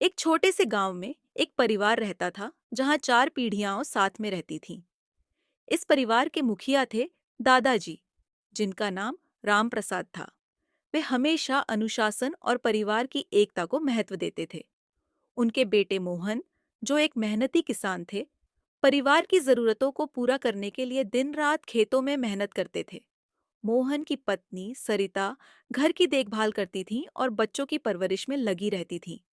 एक छोटे से गांव में एक परिवार रहता था जहां चार पीढ़ियां साथ में रहती थीं। इस परिवार के मुखिया थे दादाजी, जिनका नाम राम प्रसाद था। वे हमेशा अनुशासन और परिवार की एकता को महत्व देते थे। उनके बेटे मोहन, जो एक मेहनती किसान थे, परिवार की जरूरतों को पूरा करने के लिए दिन रात खेतों में मेहनत करते थे। मोहन की पत्नी सरिता घर की देखभाल करती थी और बच्चों की परवरिश में लगी रहती थी।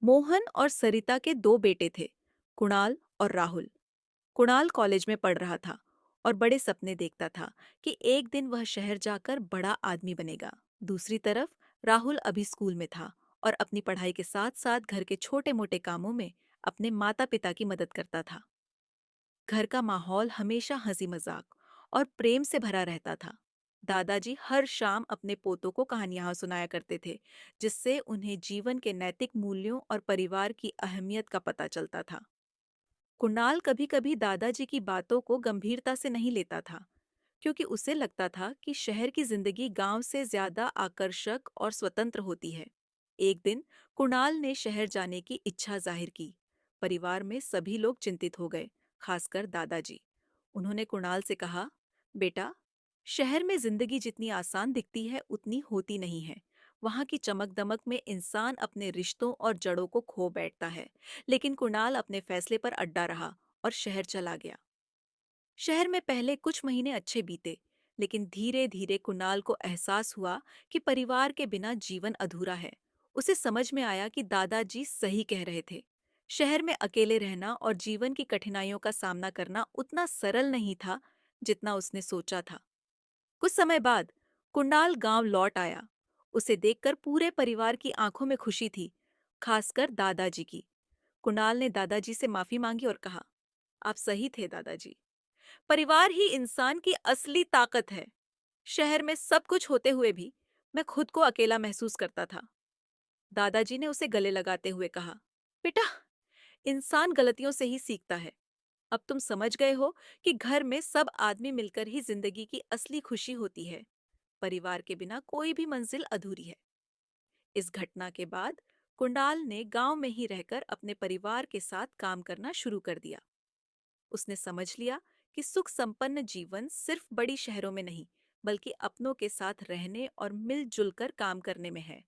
मोहन और सरिता के दो बेटे थे, कुणाल और राहुल। कुणाल कॉलेज में पढ़ रहा था और बड़े सपने देखता था कि एक दिन वह शहर जाकर बड़ा आदमी बनेगा। दूसरी तरफ राहुल अभी स्कूल में था और अपनी पढ़ाई के साथ साथ घर के छोटे मोटे कामों में अपने माता पिता की मदद करता था। घर का माहौल हमेशा हंसी मजाक और प्रेम से भरा रहता था। दादाजी हर शाम अपने पोतों को कहानियां सुनाया करते थे, जिससे उन्हें जीवन के नैतिक मूल्यों और परिवार की अहमियत का पता चलता था। कुणाल कभी कभी दादाजी की बातों को गंभीरता से नहीं लेता था, क्योंकि उसे लगता था कि शहर की जिंदगी गांव से ज्यादा आकर्षक और स्वतंत्र होती है। एक दिन कुणाल ने शहर जाने की इच्छा जाहिर की। परिवार में सभी लोग चिंतित हो गए, खासकर दादाजी। उन्होंने कुणाल से कहा, बेटा, शहर में जिंदगी जितनी आसान दिखती है उतनी होती नहीं है। वहां की चमक दमक में इंसान अपने रिश्तों और जड़ों को खो बैठता है। लेकिन कुणाल अपने फैसले पर अड्डा रहा और शहर चला गया। शहर में पहले कुछ महीने अच्छे बीते, लेकिन धीरे धीरे कुणाल को एहसास हुआ कि परिवार के बिना जीवन अधूरा है। उसे समझ में आया कि दादाजी सही कह रहे थे। शहर में अकेले रहना और जीवन की कठिनाइयों का सामना करना उतना सरल नहीं था जितना उसने सोचा था। कुछ समय बाद कुणाल गांव लौट आया। उसे देखकर पूरे परिवार की आंखों में खुशी थी, खासकर दादाजी की। कुणाल ने दादाजी से माफी मांगी और कहा, आप सही थे दादाजी। परिवार ही इंसान की असली ताकत है। शहर में सब कुछ होते हुए भी मैं खुद को अकेला महसूस करता था। दादाजी ने उसे गले लगाते हुए कहा, बेटा, इंसान गलतियों से ही सीखता है। अब तुम समझ गए हो कि घर में सब आदमी मिलकर ही जिंदगी की असली खुशी होती है। परिवार के बिना कोई भी मंजिल अधूरी है। इस घटना के बाद कुंडाल ने गांव में ही रहकर अपने परिवार के साथ काम करना शुरू कर दिया। उसने समझ लिया कि सुख संपन्न जीवन सिर्फ बड़ी शहरों में नहीं, बल्कि अपनों के साथ रहने और मिलजुल कर काम करने में है।